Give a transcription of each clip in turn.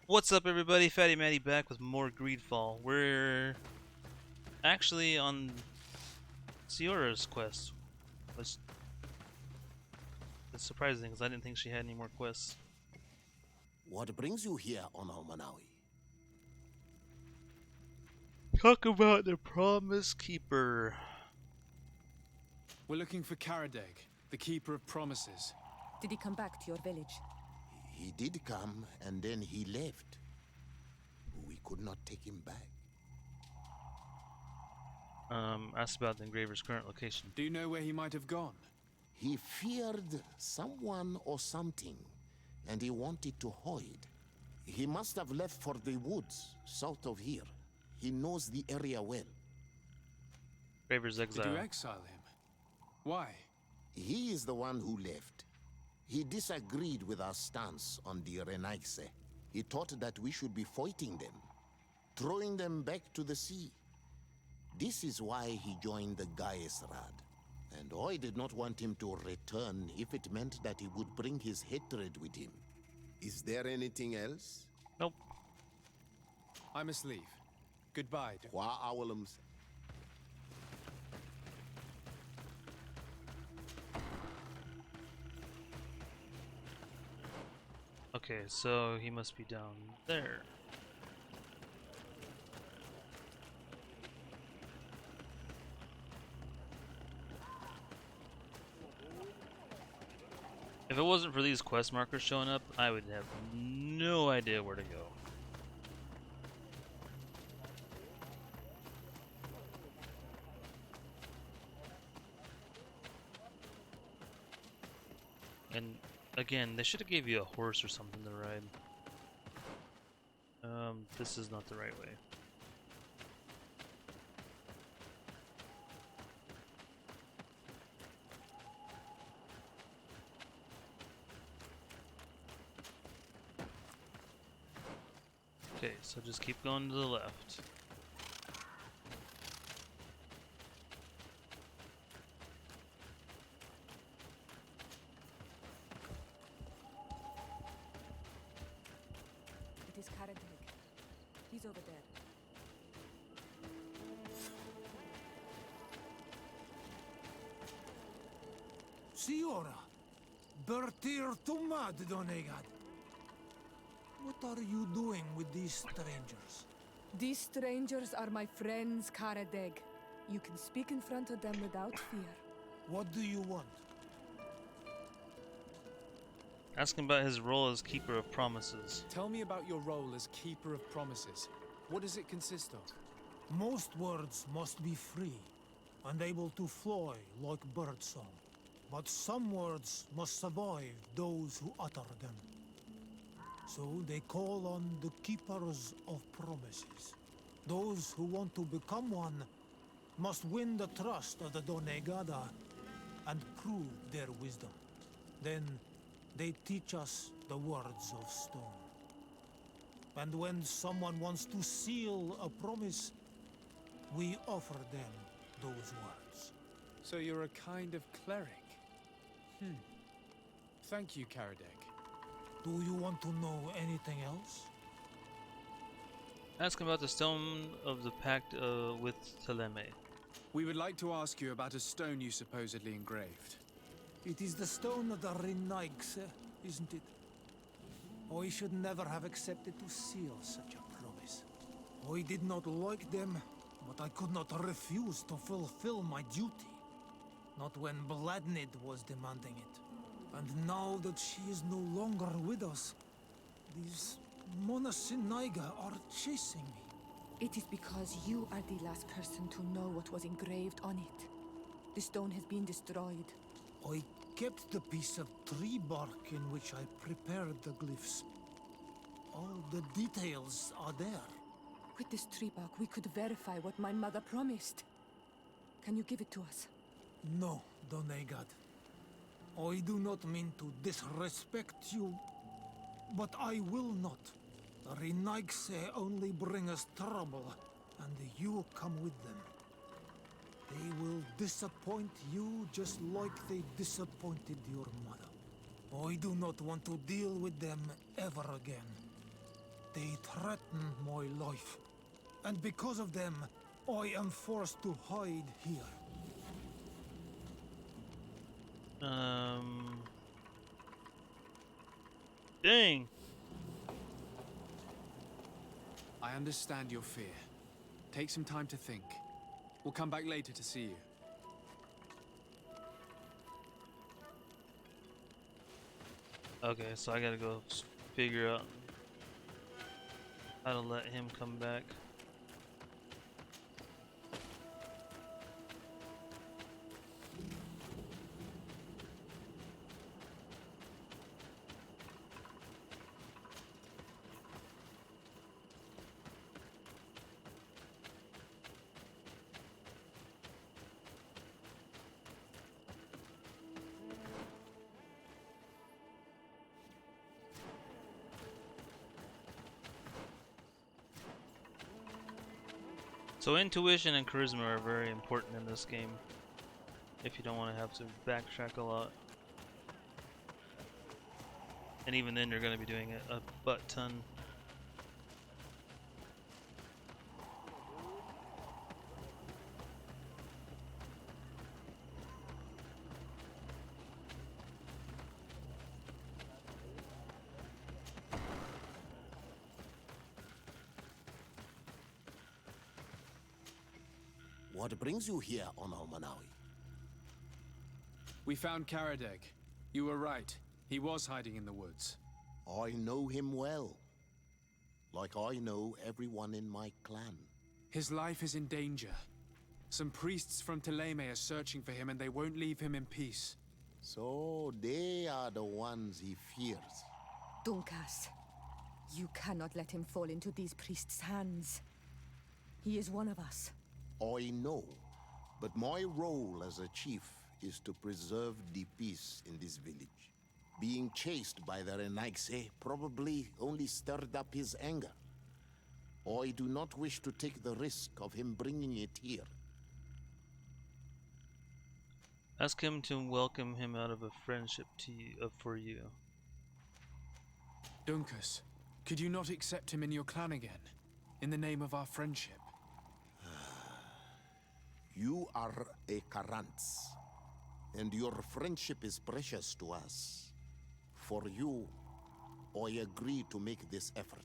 What's up, everybody? Fatty Matty back with more Greedfall. We're actually on Siora's quest, which is surprising because I didn't think she had any more quests. What brings you here on Manawi? Talk about the Promise Keeper. We're looking for Karadeg, the Keeper of Promises. Did he come back to your village? He did come and then he left. We could not take him back. Asked about the engraver's current location. Do you know where he might have gone? He feared someone or something, and he wanted to hide. He must have left for the woods south of here. He knows the area well. Engraver's Did exile. you exile him? Why? He is the one who left. He disagreed with our stance on the Renaigse. He thought that we should be fighting them, throwing them back to the sea. This is why he joined the Gaesrad. And I did not want him to return if it meant that he would bring his hatred with him. Is there anything else? Nope. I must leave. Goodbye. Qua awalums. Okay, so he must be down there. If it wasn't for these quest markers showing up, I would have no idea where to go. And again, they should have gave you a horse or something to ride. This is not the right way. Okay, so just keep going to the left. It is Karadeg. He's over there. Siora, Bertir Tumad Donegad. What are you doing with these strangers? These strangers are my friends, Karadeg. You can speak in front of them without fear. What do you want? Ask him about his role as Keeper of Promises. Tell me about your role as Keeper of Promises. What does it consist of? Most words must be free and able to fly like birdsong. But some words must survive those who utter them. So they call on the Keepers of Promises. Those who want to become one must win the trust of the Donegada and prove their wisdom. Then they teach us the words of stone. And when someone wants to seal a promise, we offer them those words. So you're a kind of cleric. Thank you, Karadeg. Do you want to know anything else? Ask him about the Stone of the Pact with Teleme. We would like to ask you about a stone you supposedly engraved. It is the stone of the Renaigse, isn't it? I should never have accepted to seal such a promise. I did not like them, but I could not refuse to fulfill my duty. Not when Bladnid was demanding it. And now that she is no longer with us, these Monasinaiga are chasing me. It is because you are the last person to know what was engraved on it. The stone has been destroyed. I kept the piece of tree bark in which I prepared the glyphs. All the details are there. With this tree bark, we could verify what my mother promised. Can you give it to us? No, Donegad. I do not mean to disrespect you, but I will not. The Renaigse only bring us trouble, and you come with them. They will disappoint you just like they disappointed your mother. I do not want to deal with them ever again. They threaten my life. And because of them, I am forced to hide here. Dang. I understand your fear. Take some time to think. We'll come back later to see you. Okay, so I gotta go figure out how to let him come back. So intuition and charisma are very important in this game, if you don't want to have to backtrack a lot. And even then you're going to be doing it a butt ton. What brings you here on Almanawi? We found Karadeg. You were right. He was hiding in the woods. I know him well. Like I know everyone in my clan. His life is in danger. Some priests from Teleme are searching for him and they won't leave him in peace. So they are the ones he fears. Dunkas, you cannot let him fall into these priests' hands. He is one of us. I know, but my role as a chief is to preserve the peace in this village. Being chased by the Renaigse probably only stirred up his anger. I do not wish to take the risk of him bringing it here. Ask him to welcome him out of a friendship to you, for you. Dunkas, could you not accept him in your clan again? In the name of our friendship? You are a Karants, and your friendship is precious to us. For you, I agree to make this effort.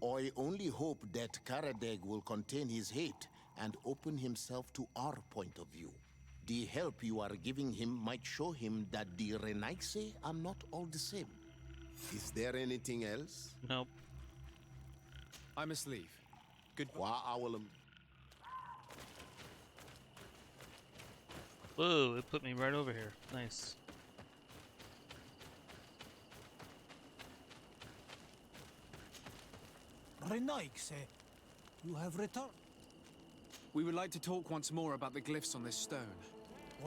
I only hope that Karadeg will contain his hate and open himself to our point of view. The help you are giving him might show him that the Renaigse are not all the same. Is there anything else? Nope. I must leave. Goodbye. Whoa, it put me right over here. Nice. Renaigse, you have returned. We would like to talk once more about the glyphs on this stone.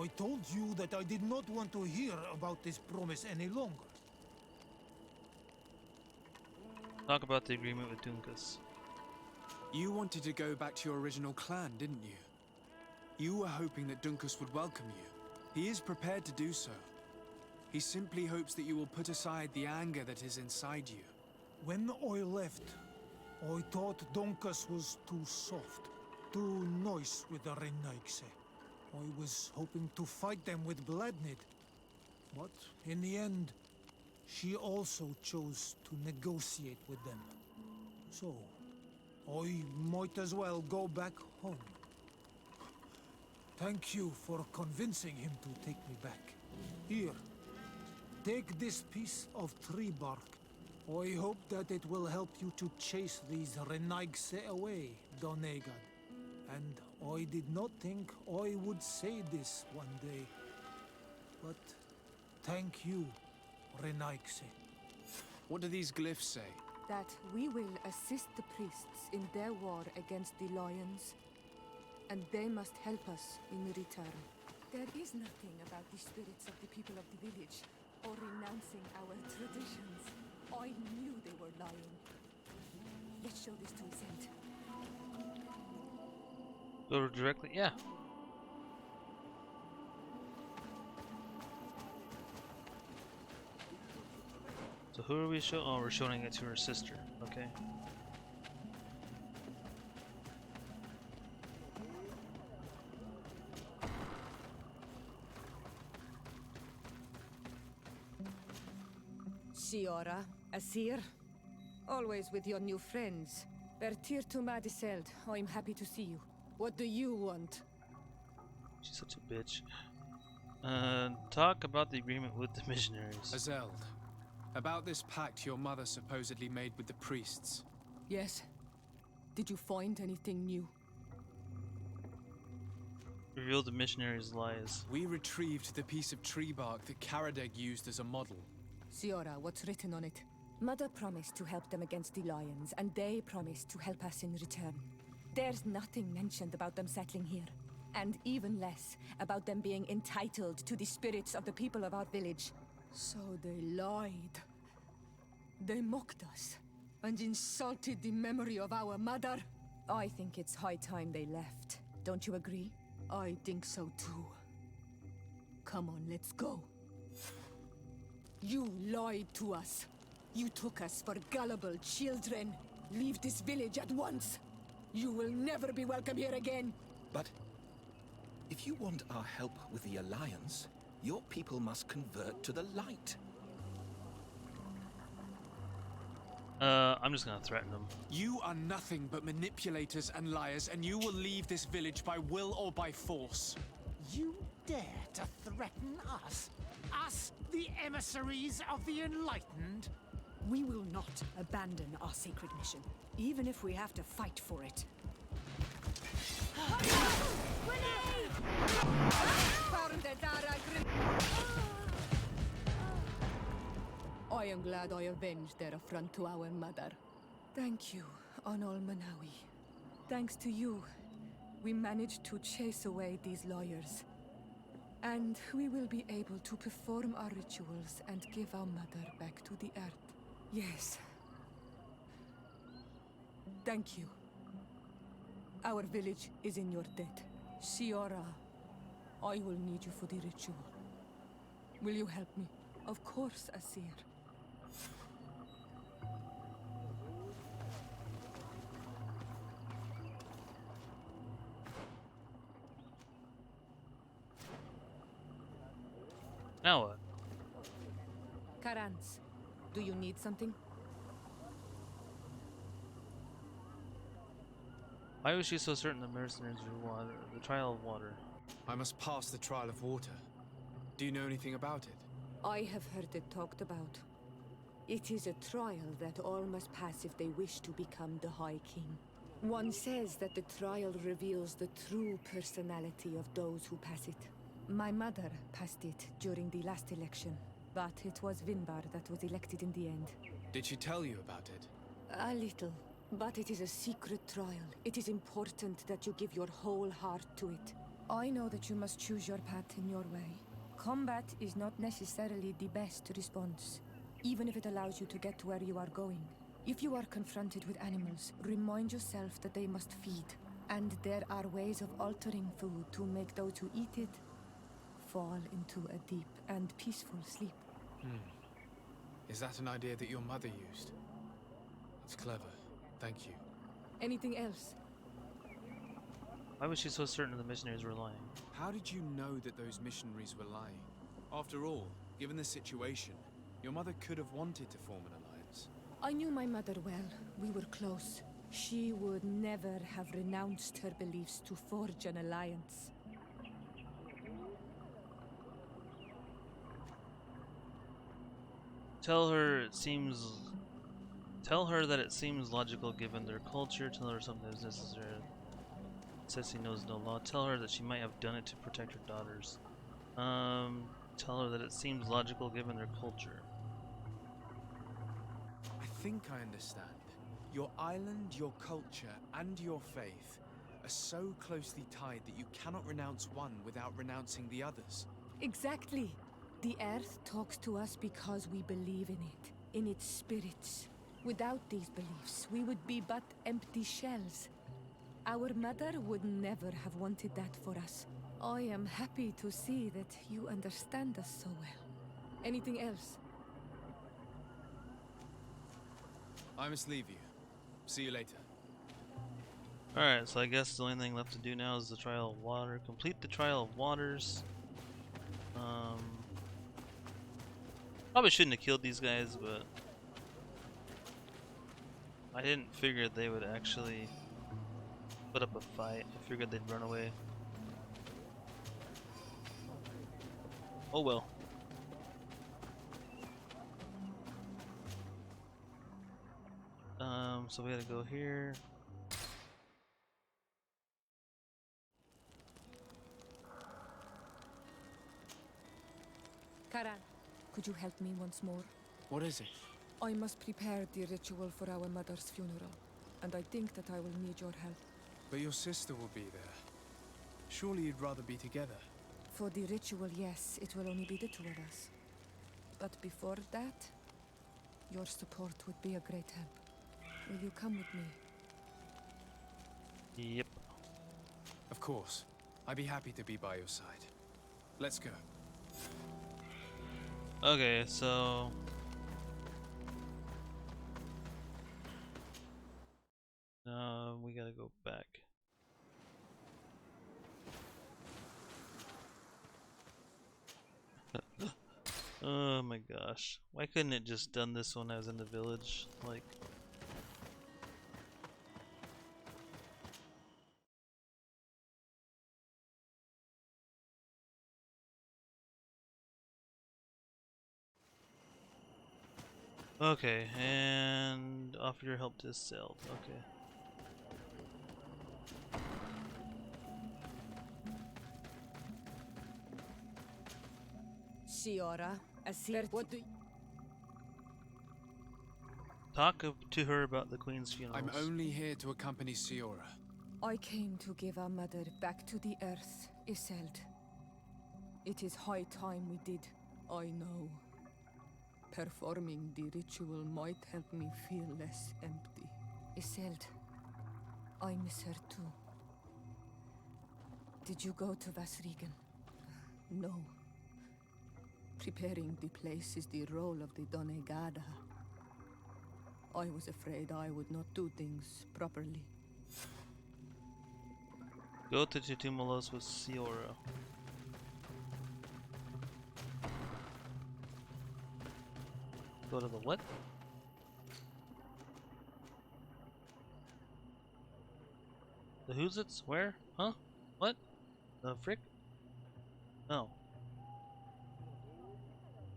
I told you that I did not want to hear about this promise any longer. Talk about the agreement with Dunkas. You wanted to go back to your original clan, didn't you? You were hoping that Dunkas would welcome you. He is prepared to do so. He simply hopes that you will put aside the anger that is inside you. When I left, I thought Dunkas was too soft, too nice with the Renaigse. I was hoping to fight them with Bladnid, but in the end, she also chose to negotiate with them. So, I might as well go back home. Thank you for convincing him to take me back. Here, take this piece of tree bark. I hope that it will help you to chase these Renaigse away, Donegan. And I did not think I would say this one day. But thank you, Renaigse. What do these glyphs say? That we will assist the priests in their war against the lions, and they must help us in return. There is nothing about the spirits of the people of the village, or renouncing our traditions. I knew they were lying. Let's show this to Ascent. Go directly, yeah. So who are we showing? Oh, we're showing it to her sister. Okay. Siora, Asir, always with your new friends. Bertir to Madiseld, I'm happy to see you. What do you want? She's such a bitch. Talk about the agreement with the missionaries. Azeld, about this pact your mother supposedly made with the priests. Yes. Did you find anything new? Reveal the missionaries' lies. We retrieved the piece of tree bark that Karadeg used as a model. Siora, what's written on it? Mother promised to help them against the lions, and they promised to help us in return. There's nothing mentioned about them settling here, and even less about them being entitled to the spirits of the people of our village. So they lied. They mocked us, and insulted the memory of our mother. I think it's high time they left. Don't you agree? I think so too. Come on, let's go. You lied to us. You took us for gullible children. Leave this village at once. You will never be welcome here again. But if you want our help with the Alliance, your people must convert to the light. I'm just gonna threaten them. You are nothing but manipulators and liars, and you will leave this village by will or by force. You dare to threaten us? Us, the emissaries of the Enlightened? We will not abandon our sacred mission, even if we have to fight for it. I am glad I avenged their affront to our mother. Thank you, Anol Manawi. Thanks to you, we managed to chase away these lawyers. And we will be able to perform our rituals and give our mother back to the earth. Yes. Thank you. Our village is in your debt. Siora, I will need you for the ritual. Will you help me? Of course, Asir. Now what? Karans, do you need something? Why was she so certain the mercenaries were water? The trial of water. I must pass the trial of water. Do you know anything about it? I have heard it talked about. It is a trial that all must pass if they wish to become the High King. One says that the trial reveals the true personality of those who pass it. My mother passed it during the last election, but it was Vinbar that was elected in the end. Did she tell you about it? A little, but it is a secret trial. It is important that you give your whole heart to it. I know that you must choose your path in your way. Combat is not necessarily the best response, even if it allows you to get to where you are going. If you are confronted with animals, remind yourself that they must feed, and there are ways of altering food to make those who eat it fall into a deep and peaceful sleep. Is that an idea that your mother used? That's clever. Thank you. Anything else? Why was she so certain the missionaries were lying? How did you know that those missionaries were lying? After all, given the situation, your mother could have wanted to form an alliance. I knew my mother well. We were close. She would never have renounced her beliefs to forge an alliance. Tell her that it seems logical given their culture. Tell her something is necessary. Says he knows no law. Tell her that she might have done it to protect her daughters. Tell her that it seems logical given their culture. I think I understand. Your island, your culture, and your faith are so closely tied that you cannot renounce one without renouncing the others. Exactly. The earth talks to us because we believe in it, in its spirits. Without these beliefs, we would be but empty shells. Our mother would never have wanted that for us. I am happy to see that you understand us so well. Anything else? I must leave you. See you later. Alright, so I guess the only thing left to do now is the trial of water. Complete the trial of waters. Probably shouldn't have killed these guys, but I didn't figure they would actually put up a fight. I figured they'd run away. Oh well. So we gotta go here. Karan, could you help me once more? What is it? I must prepare the ritual for our mother's funeral, and I think that I will need your help. But your sister will be there. Surely you'd rather be together. For the ritual, yes, it will only be the two of us. But before that, your support would be a great help. Will you come with me? Yep. Of course. I'd be happy to be by your side. Let's go. Okay, so we gotta go back. Oh my gosh. Why couldn't it just done this when I was in the village? Like, okay, and offer your help to Seld. Okay. Siora, what do To her about the Queen's funeral. I'm only here to accompany Siora. I came to give our mother back to the earth, Iselt. It is high time we did, I know. Performing the ritual might help me feel less empty. Iselt, I miss her too. Did you go to Vasrigan? No. Preparing the place is the role of the Donegada. I was afraid I would not do things properly. Go to Tutumulos with Siora. Go to the what? The who's it's? Where? Huh? What? The frick? No.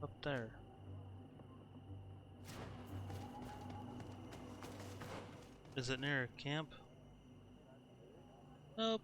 Up there. Is it near a camp? Nope.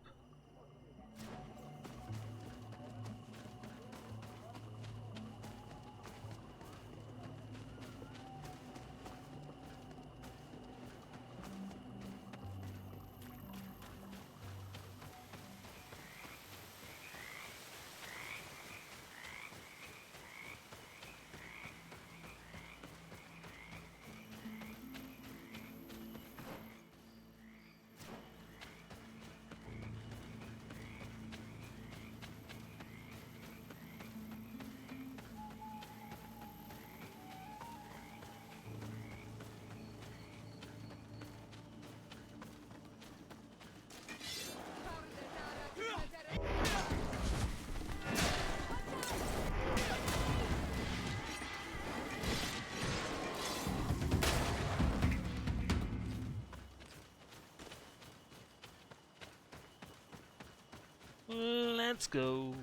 Let's go.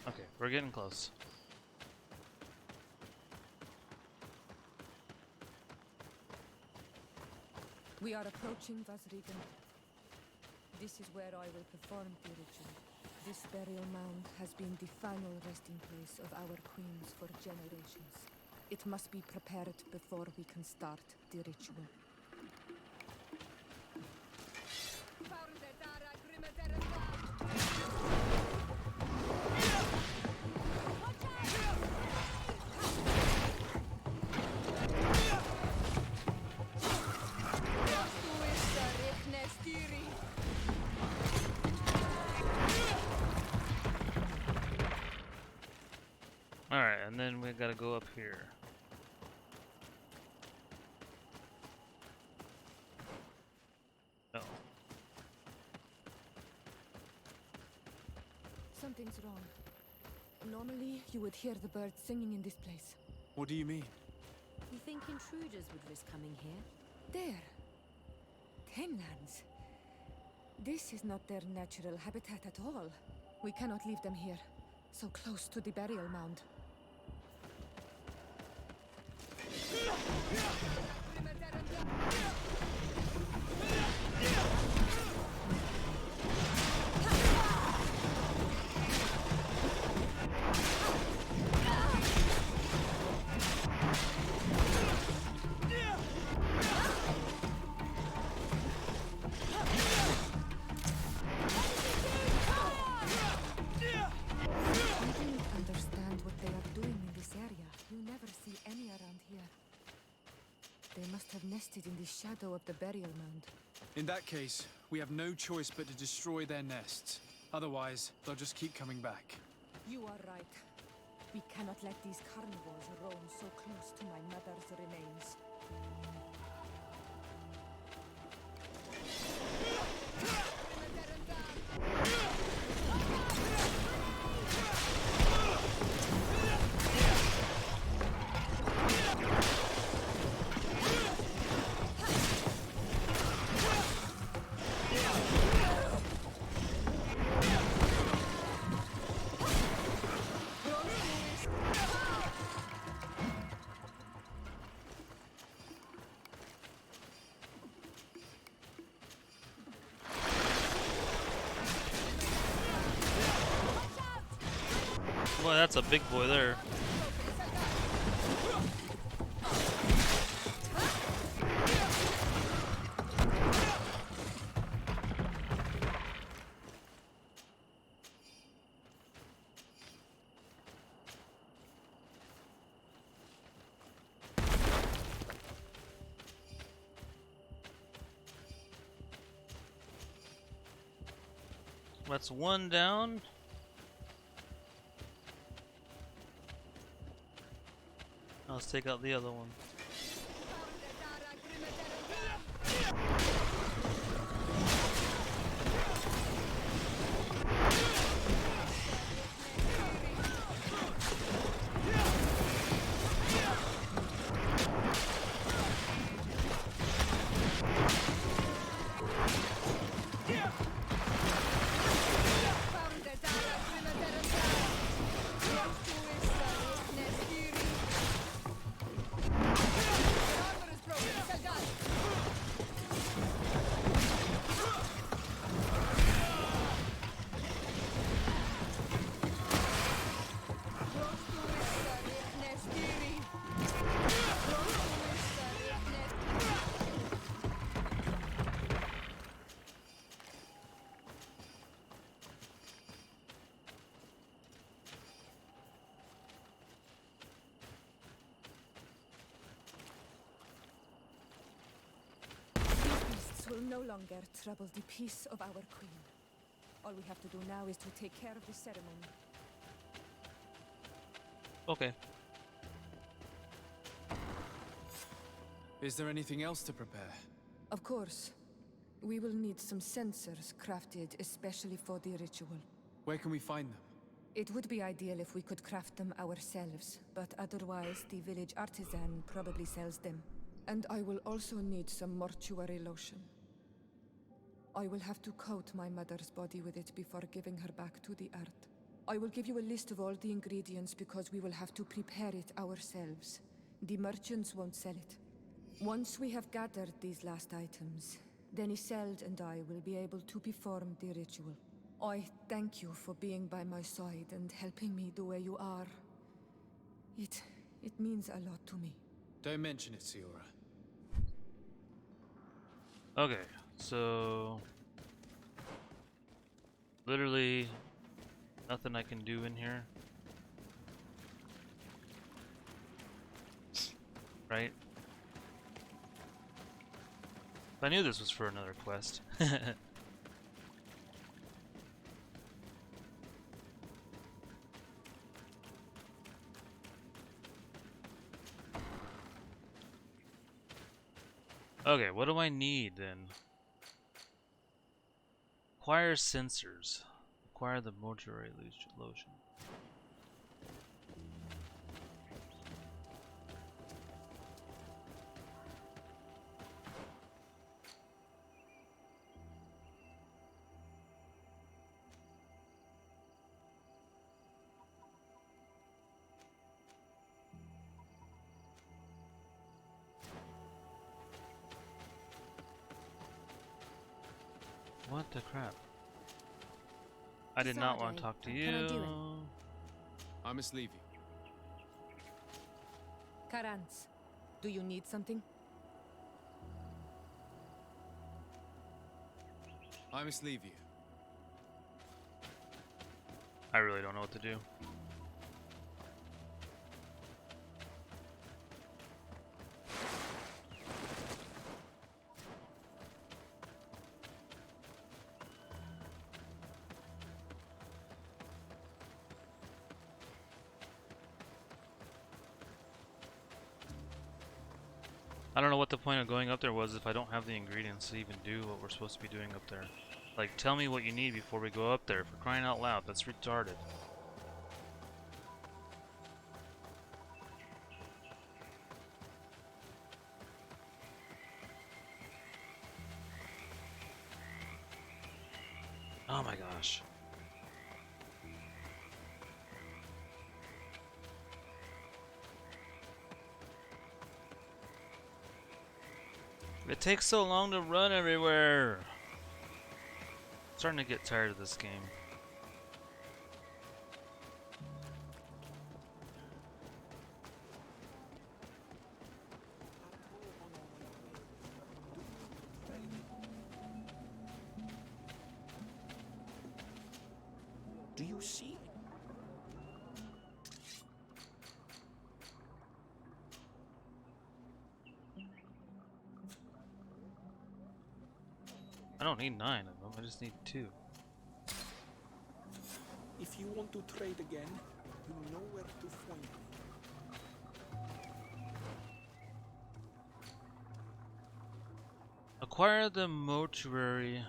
Okay, we're getting close. We are approaching Vasrigan. This is where I will perform the ritual. This burial mound has been the final resting place of our queens for generations. It must be prepared before we can start the ritual. Alright, and then we gotta go up here. No. wrong. Normally, you would hear the birds singing in this place. What do you mean? You think intruders would risk coming here? There. Tenlands. This is not their natural habitat at all. We cannot leave them here, so close to the burial mound. They must have nested in the shadow of the burial mound. In that case, we have no choice but to destroy their nests. Otherwise, they'll just keep coming back. You are right. We cannot let these carnivores roam so close to my mother's remains. Boy, that's a big boy there. That's one down. Let's take out the other one. Will no longer trouble the peace of our queen. All we have to do now is to take care of the ceremony. Okay. Is there anything else to prepare? Of course. We will need some sensors crafted especially for the ritual. Where can we find them? It would be ideal if we could craft them ourselves, but otherwise the village artisan probably sells them. And I will also need some mortuary lotion. I will have to coat my mother's body with it before giving her back to the earth. I will give you a list of all the ingredients because we will have to prepare it ourselves. The merchants won't sell it. Once we have gathered these last items, then Isolde and I will be able to perform the ritual. I thank you for being by my side and helping me the way you are. It means a lot to me. Don't mention it, Siora. Okay, so literally nothing I can do in here. Right? I knew this was for another quest. Okay, what do I need then? Acquire sensors. Acquire the mortuary lotion. What the crap? I did not want to talk to you. I must leave you. Karans, do you need something? I must leave you. I really don't know what to do. I don't know what the point of going up there was if I don't have the ingredients to even do what we're supposed to be doing up there. Like, tell me what you need before we go up there, for crying out loud. That's retarded. Oh my gosh. It takes so long to run everywhere. I'm starting to get tired of this game. Do you see? I don't need 9 of them, I just need 2. If you want to trade again, you know where to find me. Acquire the mortuary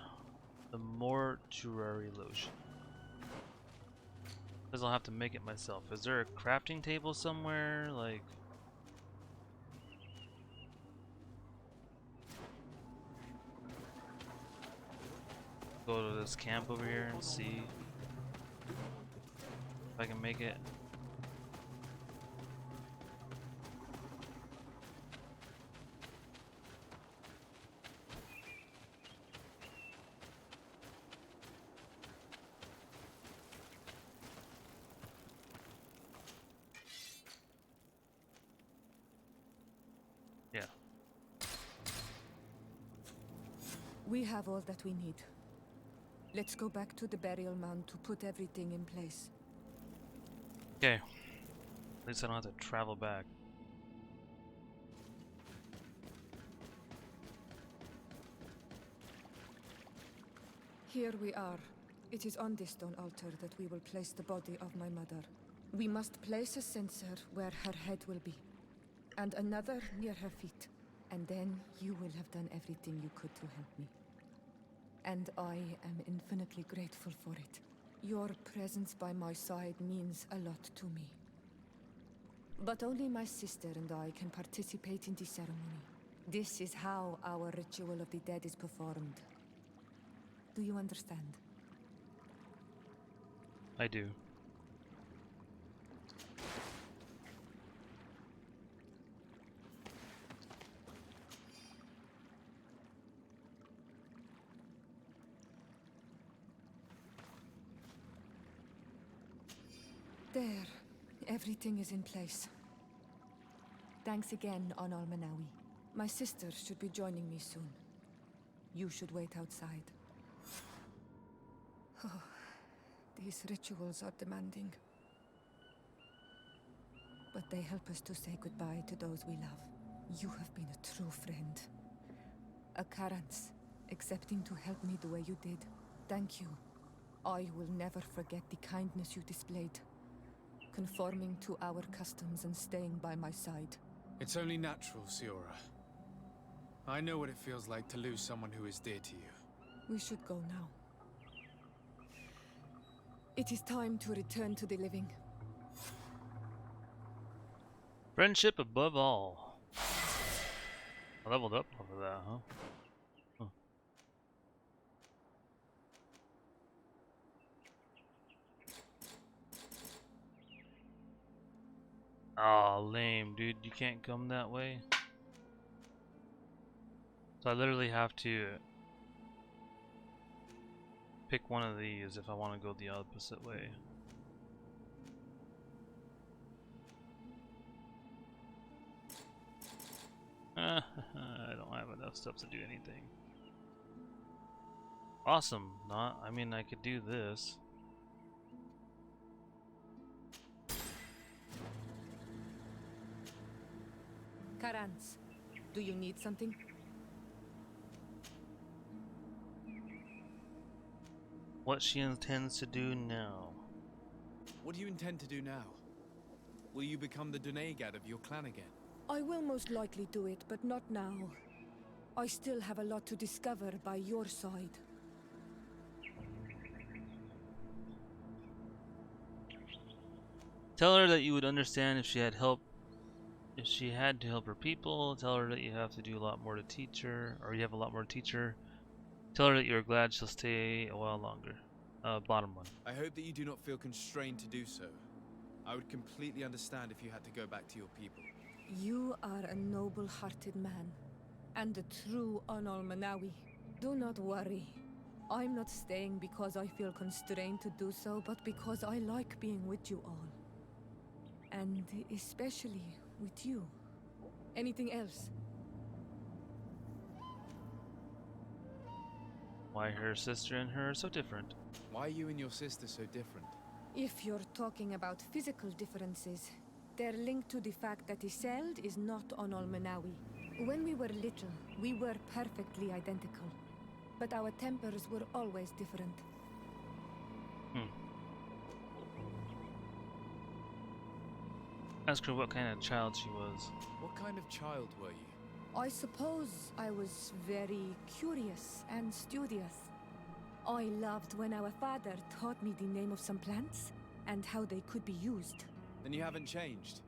lotion. Because I'll have to make it myself. Is there a crafting table somewhere? Like, go to this camp over here and see if I can make it. Yeah. We have all that we need. Let's go back to the burial mound to put everything in place. Okay. At least I don't have to travel back. Here we are. It is on this stone altar that we will place the body of my mother. We must place a censer where her head will be, and another near her feet. And then you will have done everything you could to help me. And I am infinitely grateful for it. Your presence by my side means a lot to me. But only my sister and I can participate in the ceremony. This is how our ritual of the dead is performed. Do you understand? I do. There. Everything is in place. Thanks again, Onal Manawi. My sister should be joining me soon. You should wait outside. Oh, these rituals are demanding. But they help us to say goodbye to those we love. You have been a true friend. A Karans, accepting to help me the way you did. Thank you. I will never forget the kindness you displayed. Conforming to our customs and staying by my side. It's only natural, Siora. I know what it feels like to lose someone who is dear to you. We should go now. It is time to return to the living. Friendship above all. I leveled up over that, huh? Aw, lame, dude. You can't come that way. So I literally have to pick one of these if I want to go the opposite way. I don't have enough stuff to do anything. Awesome. I mean, I could do this. Karans, do you need something? What she intends to do now. What do you intend to do now? Will you become the Dunegad of your clan again? I will most likely do it, but not now. I still have a lot to discover by your side. Tell her that you would understand if she had help. If she had to help her people. Tell her that you have to do a lot more to teach her, or you have a lot more to teach her. Tell her that you're glad she'll stay a while longer. Bottom one. I hope that you do not feel constrained to do so. I would completely understand if you had to go back to your people. You are a noble-hearted man, and a true Onol-Manawi. Do not worry. I'm not staying because I feel constrained to do so, but because I like being with you all. And especially with you. Anything else? Why her sister and her are so different. Why are you and your sister so different? If you're talking about physical differences, they're linked to the fact that Iseld is not Onol-Manawi. When we were little, we were perfectly identical. But our tempers were always different. Ask her what kind of child she was. What kind of child were you? I suppose I was very curious and studious. I loved when our father taught me the name of some plants and how they could be used. Then you haven't changed.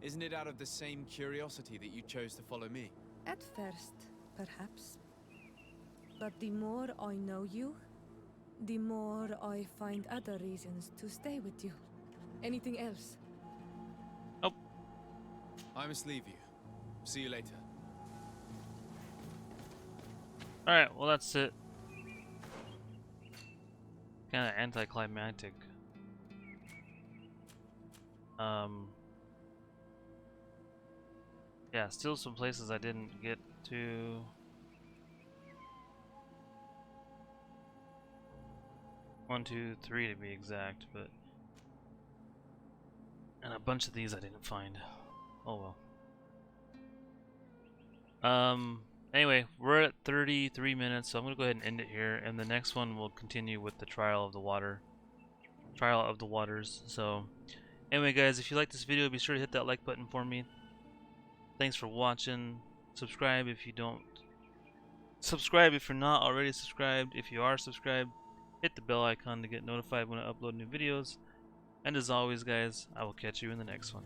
Isn't it out of the same curiosity that you chose to follow me? At first, perhaps. But the more I know you, the more I find other reasons to stay with you. Anything else? Oh. I must leave you. See you later. Alright, well that's it. Kinda anticlimactic. Yeah, still some places I didn't get to. One, two, three to be exact, but and a bunch of these I didn't find. Oh well. Anyway, we're at 33 minutes, so I'm gonna go ahead and end it here, and the next one will continue with the Trial of the Waters. So anyway guys, if you like this video, be sure to hit that like button for me. Thanks for watching. Subscribe if you're not already subscribed. If you are subscribed, hit the bell icon to get notified when I upload new videos. And as always guys, I will catch you in the next one.